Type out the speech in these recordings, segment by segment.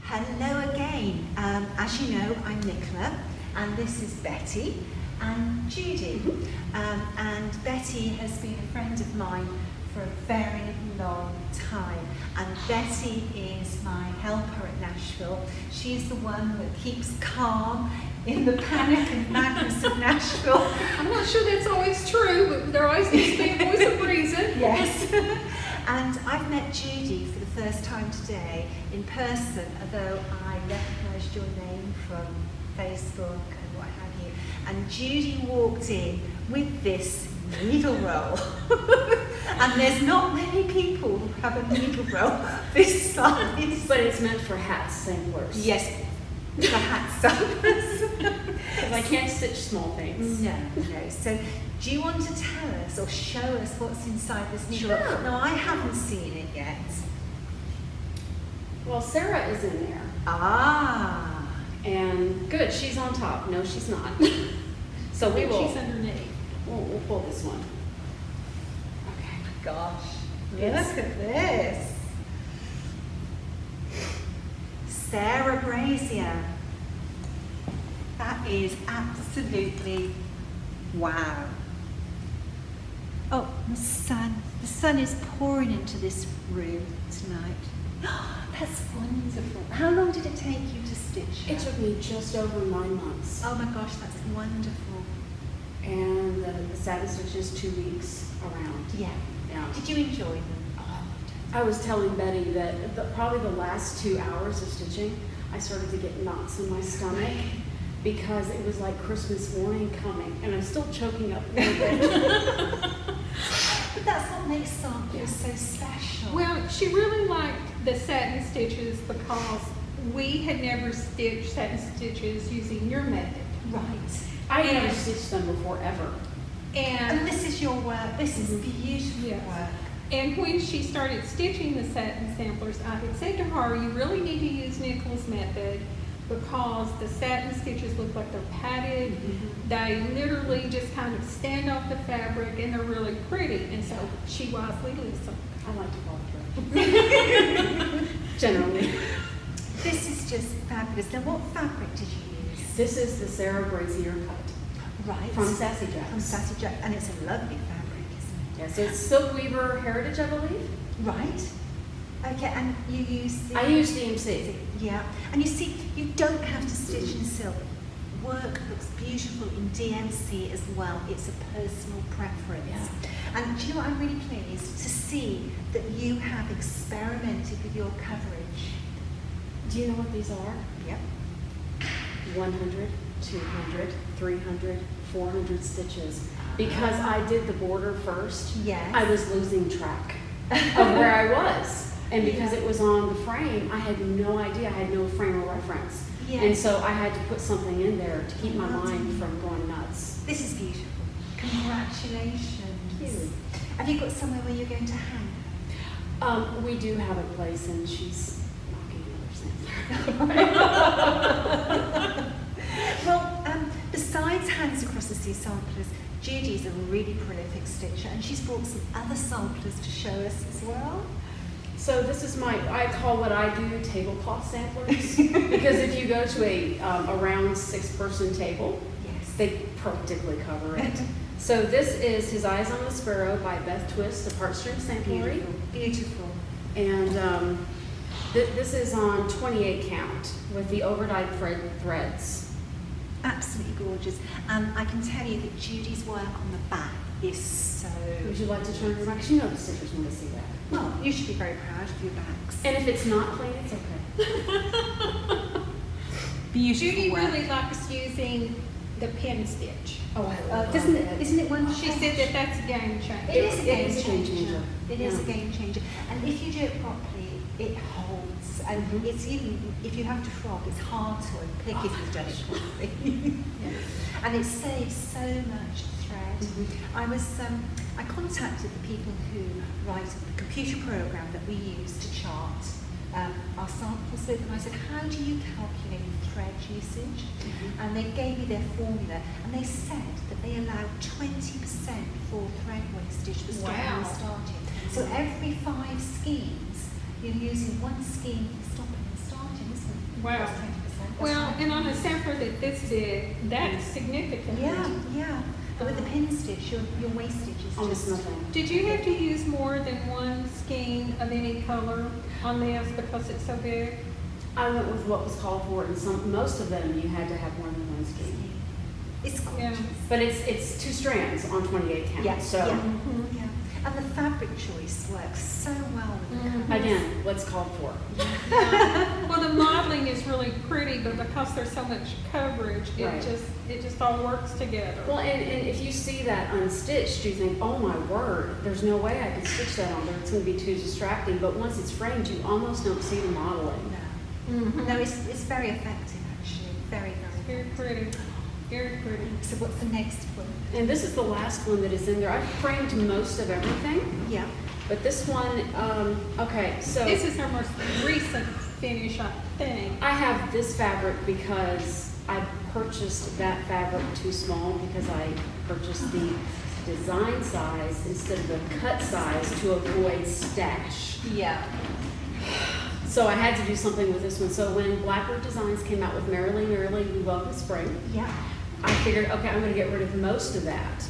Hello again. As you know, I'm Nicola, and this is Betty and Judy. And Betty has been a friend of mine for a very long time. And Betty is my helper at Nashville. She's the one that keeps calm in the panic and madness of Nashville. I'm not sure that's always true, but there always needs to be a voice of reason. Yes. And I've met Judy for the first time today in person, although I recognised your name from Facebook and what have you. And Judy walked in with this needle roll. And there's not many people who have a needle roll this size. But it's meant for hat samplers. Yes, for hat samplers. Because I can't stitch small things. No. So, do you want to tell us or show us what's inside this needle roll? Sure. No, I haven't seen it yet. Well, Sarah is in there. Ah. And good, she's on top. No, she's not. So we will. She's underneath. We'll pull this one. Okay. Gosh. Yes. Look at this. Sarah Brazier. That is absolutely wow. Oh, the sun. The sun is pouring into this room tonight. That's wonderful. How long did it take you to stitch? It took me just over 9 months. Oh my gosh, that's wonderful. And the satin stitches 2 weeks around. Yeah. Yeah. Did you enjoy them? Oh, I was telling Betty that probably the last 2 hours of stitching, I started to get knots in my stomach because it was like Christmas morning coming, and I'm still choking up a little bit. But that's what makes samples so special. Well, she really liked the satin stitches because we had never stitched satin stitches using your method. Right. I never stitched them before, ever. And this is your work. This is beautiful Yes. work. And when she started stitching the satin samplers, I had said to her, you really need to use Nicola's method because the satin stitches look like they're padded. They literally just kind of stand off the fabric and they're really pretty. And so she wisely listened. I like to follow through. Generally. This is just fabulous. Now, what fabric did you use? This is the Sarah Brazier cut Right. from Sassy Jacks. From Sassy Jack. And it's a lovely fabric, isn't Yes, it's Silk Weaver Heritage, I believe. it? Right. Okay, and you use the... I use DMC. Yeah. And you see, you don't have to stitch in silk. Work looks beautiful in DMC as well. It's a personal preference. Yeah. And do you know what, I'm really pleased to see that you have experimented with your coverage. Do you know what these are? Yep. 100, 200, 300, 400 stitches. Because I did the border first, Yes. I was losing track of where I was. And because it was on the frame, I had no idea. I had no frame of reference. Yes. And so I had to put something in there to keep my Well mind done. from going nuts. This is beautiful. Congratulations. Thank you. Have you got somewhere where you're going to hang? We do have a place, and she's knocking another sampler. Well, besides Hands Across the Sea samplers, Judy's a really prolific stitcher, and she's brought some other samplers to show us as well. So this is I call what I do tablecloth samplers, because if you go to a round 6-person table, Yes. they practically cover it. So this is His Eyes on the Sparrow by Beth Twist, a part-string samplery. Beautiful. And this is on 28 count with the overdyed threads. Absolutely gorgeous. And I can tell you that Judy's work on the back is so... Would you like to turn your back? 'Cause you know the stitchers want to see that. Well, you should be very proud of your backs. And if it's not clean, it's okay. Beautiful Judy work. really likes using the pin stitch. Oh, I love Isn't it wonderful? She said that that's a game changer. It is a It game is a game changer. changer. It is a Yeah. game changer. And if you do it properly, it holds. And it's even, if you have to frog, it's hard to unpick if you've done it properly. And it saves so much thread. I contacted the people who write the computer program that we use to chart our samples with, and I said, how do you calculate thread usage? And they gave me their formula, and they said that they allowed 20% for thread wastage for stopping and Wow. starting. So every 5 skeins, you're using 1 skein for stopping and starting, isn't it? Wow. That's 20%. Well, That's and right. on a sampler that this big, that's significant. Yeah. But with the pin stitch, your wastage is Almost just nothing. Did you have to use more than one skein of any color on this because it's so big? I went with what was called for, and most of them you had to have more than one skein. It's Yeah. gorgeous. But it's 2 strands on 28 count. Yeah. So Mhm. Yeah. And the fabric choice works so well with the Mhm. colours. again, what's called for. Yeah. Well, the modeling is really pretty, but because there's so much coverage, Right. it just all works together. Well, and if you see that unstitched, you think, oh my word, there's no way I can stitch that on there. It's going to be too distracting. But once it's framed, you almost don't see the modeling. No. Mhm. No, it's very effective actually. Very, very Very pretty. Very pretty. So what's the next one? And this is the last one that is in there. I've framed most of everything, Yeah. but this one, okay, so This is her most recent finish, I think. I have this fabric because I purchased that fabric too small because I purchased the design size instead of the cut size to avoid stash. Yeah. So I had to do something with this one. So when Blackbird Designs came out with Merrily, Merrily, We Welcome Spring, Yeah. I figured, okay, I'm going to get rid of most of that.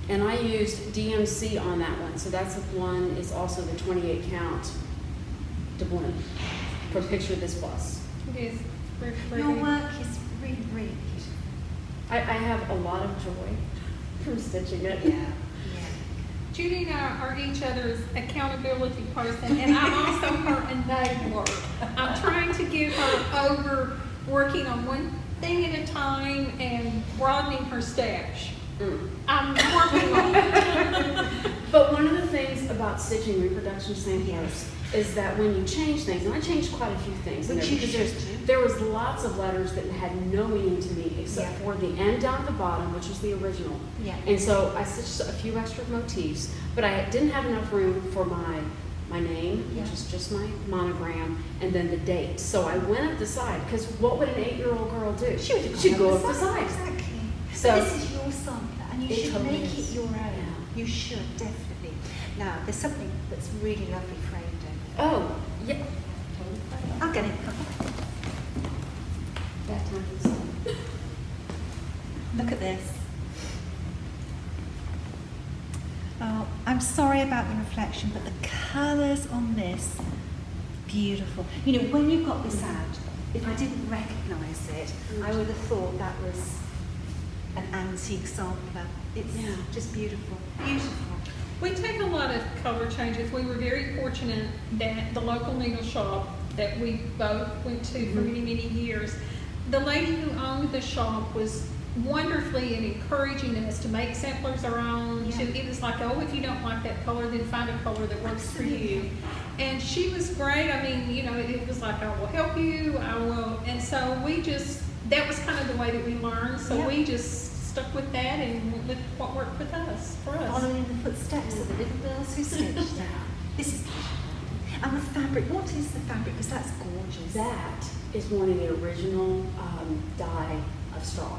And I used DMC on that one. So that's one is also the 28 count doubloon for Picture This Plus. It is very pretty. Your work is really, really beautiful. I have a lot of joy from stitching it. Yeah. Judy and I are each other's accountability person, and I'm also her enabler. I'm trying to get her over working on one thing at a time and broadening her stash. Mm. I'm working on it. But one of the things about stitching reproduction samplers is that when you change things, and I changed quite a few things in Which there you because should do. there was lots of letters that had no meaning to me except Yeah. for the end down at the bottom, which was the original. Yeah. And so I stitched a few extra motifs, but I didn't have enough room for my name, Yeah. which is just my monogram, and then the date. So I went up the side, because what would an 8-year-old girl do? She'd go up the side. Exactly. So- But this is your sampler, and you It should totally make is. it your own. Yeah. You should, definitely. Now, there's something that's really lovely framed over Oh, yeah. there. I'll get it. That time is Look at this. Oh, I'm sorry about the reflection, but the colours on this, beautiful. You know, when you got this out, if I didn't recognise it, I would have thought that was an antique sampler. It's Yeah. just beautiful, beautiful. We take a lot of color changes. We were very fortunate that the local needle shop that we both went to for many, many years, the lady who owned the shop was wonderfully and encouraging us to make samplers our own. Yeah. It was like, oh, if you don't like that color, then find a color that works for you. Absolutely. And she was great. I mean, you know, it was like, I will help you, I will. And so we just, that was kind of the way that we learned. So Yeah. we just stuck with that and went with what worked with us, for us. Following in the footsteps of the little girls who stitched that. This is beautiful. And the fabric, what is the fabric? Because that's gorgeous. That is one of the original dye of straw.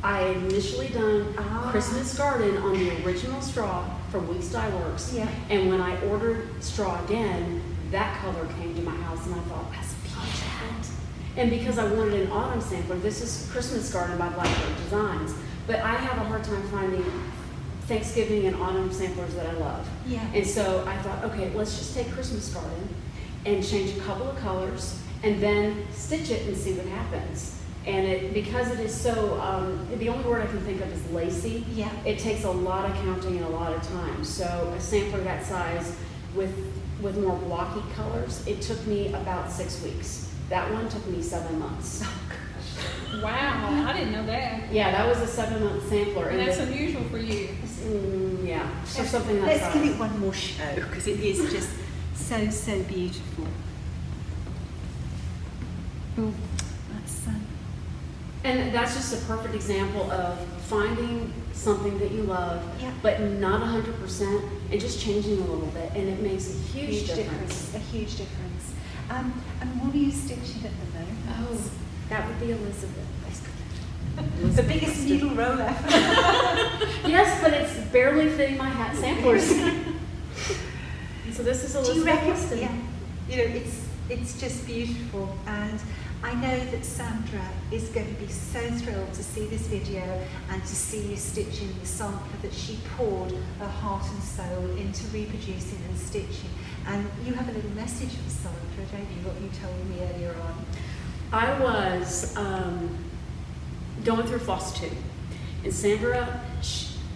I had initially done Christmas Garden on the original straw from Weeks Dye Works. Yeah. And when I ordered straw again, that color came to my house and I thought, that's beautiful. And because I wanted an autumn sampler, this is Christmas Garden by Blackbird Designs. But I have a hard time finding Thanksgiving and autumn samplers that I love. Yeah. And so I thought, okay, let's just take Christmas Garden and change a couple of colors and then stitch it and see what happens. And it, because it is so, the only word I can think of is lacy. Yeah. It takes a lot of counting and a lot of time. So a sampler that size with more blocky colors, it took me about 6 weeks. That one took me 7 months. Wow, I didn't know that. Yeah, that was a 7-month sampler. And that's the- unusual for you. yeah, for something that Let's size. give it one more show because it is just so beautiful. Oh, that's And that's just a perfect example of finding something that you love, Yeah. but not 100%, and just changing a little bit, and it makes a huge difference. A huge difference. And what are you stitching at the moment? Oh, that would be Elizabeth. The biggest needle roll ever. Yes, but it's barely fitting my hat samplers. So this is Do you Elizabeth reckon? Weston. Yeah. You know, it's it's just beautiful, and I know that Sandra is going to be so thrilled to see this video and to see you stitching the sampler that she poured her heart and soul into reproducing and stitching. And you have a little message for Sandra, don't you, what you told me earlier on? I was going through Flosstube, and Sandra,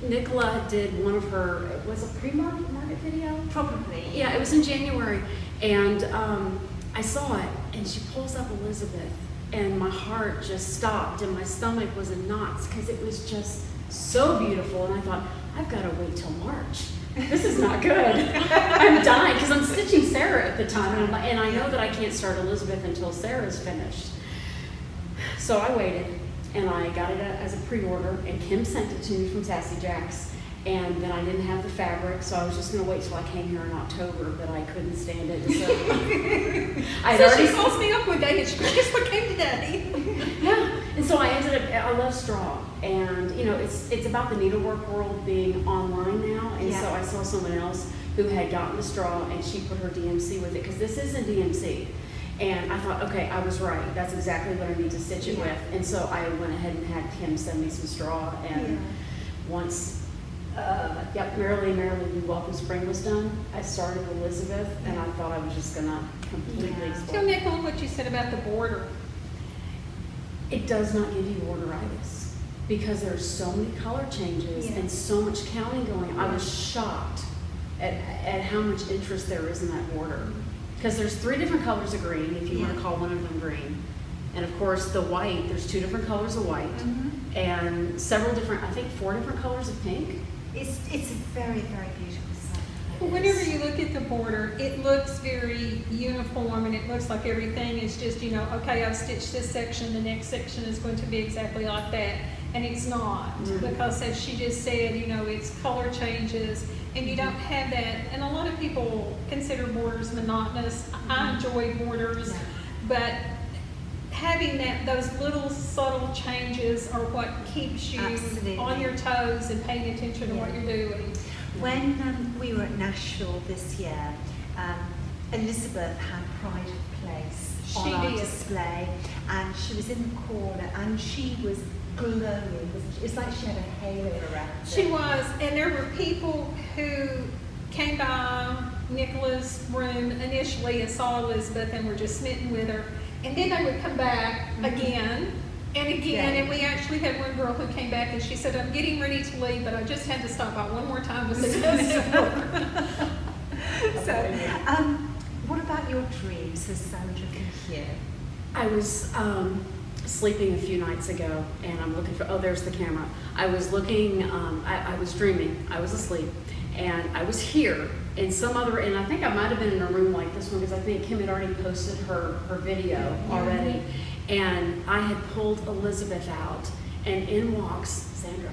Nicola did one of her, it was a pre-market video? Probably. Yeah, it was in January, and I saw it, and she pulls up Elizabeth, and my heart just stopped, and my stomach was in knots, because it was just so beautiful, and I thought, I've got to wait till March. This is not good. I'm dying, because I'm stitching Sarah at the time, and I know that I can't start Elizabeth until Sarah's finished. So I waited, and I got it as a pre-order, and Kim sent it to me from Sassy Jack's, and then I didn't have the fabric, so I was just going to wait till I came here in October, but I couldn't stand it. So she calls me up one day, and she goes, guess what came today? Yeah, and so I ended up, I love straw, and you know, it's about the needlework world being online now, and so I saw someone else who had gotten the straw, and she put her DMC with it, because this isn't DMC. And I thought, okay, I was right. That's exactly what I need to stitch it with. And so I went ahead and had Kim send me some straw. And once, Merrily We Welcome Spring was done, I started Elizabeth, and I thought I was just going to completely explode. Tell Nicola what you said about the border. It does not give you borderitis, because there's so many color changes and so much counting going on. I was shocked at how much interest there is in that border. Because there's 3 different colors of green, if you want to call one of them green. And of course, the white, there's 2 different colors of white, and several different, I think 4 different colors of pink. It's a very, very beautiful set. Well, whenever you look at the border, it looks very uniform, and it looks like everything is just, you know, okay, I've stitched this section, the next section is going to be exactly like that. And it's not, because as she just said, you know, it's color changes, and you don't have that. And a lot of people consider borders monotonous. I enjoy borders, but having those little subtle changes are what keeps you on your toes and paying attention to what you're doing. When we were at Nashville this year, Elizabeth had Pride of Place on our display, and she was in the corner, and she was glowing. It's like she had a halo around her. She was, and there were people who came by Nicola's room initially and saw Elizabeth and were just smitten with her, and then they would come back again and again, and we actually had one girl who came back and she said, I'm getting ready to leave, but I just had to stop by one more time to see her. So, what about your dreams, as Sandra can hear? I was sleeping a few nights ago, and I'm looking for, oh, there's the camera. I was looking, I was dreaming, I was asleep, and I was here in some other, and I think I might have been in a room like this one, because I think Kim had already posted her video already, and I had pulled Elizabeth out, and in walks Sandra.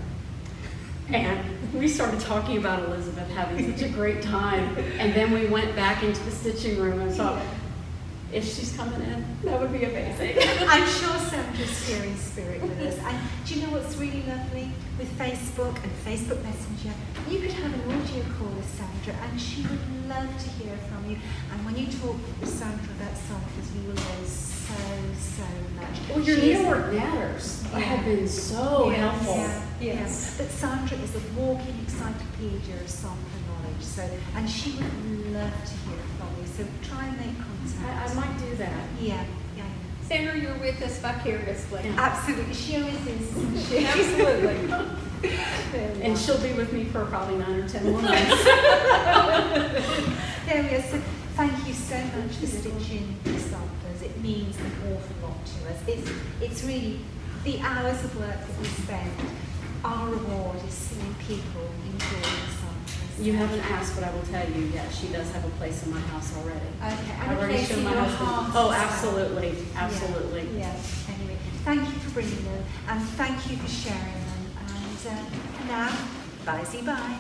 And we started talking about Elizabeth having such a great time, and then we went back into the stitching room and thought, if she's coming in, that would be amazing. I'm sure Sandra's here in spirit with us. And do you know what's really lovely? With Facebook and Facebook Messenger, you could have an audio call with Sandra, and she would love to hear from you. And when you talk with Sandra about samples, you will learn so much. Well, your needlework matters. I have been so helpful. Yes. But Sandra is a walking encyclopedia of sample knowledge. So, and she would love to hear from you. So try and make contact. I might do that. Yeah. Sandra, you're with us vicariously. Absolutely. She always is, isn't she? Absolutely. And she'll be with me for probably 9 or 10 more months. There we are. So thank you so much for stitching the samplers. It means an awful lot to us. It's really the hours of work that we spend. Our reward is seeing people enjoy the samplers. You haven't asked, but I will tell you, yes, she does have a place in my house already. Okay. I've already shown my husband. Oh, absolutely, absolutely. Yeah. Anyway, thank you for bringing them, and thank you for sharing them. And now, bye-bye.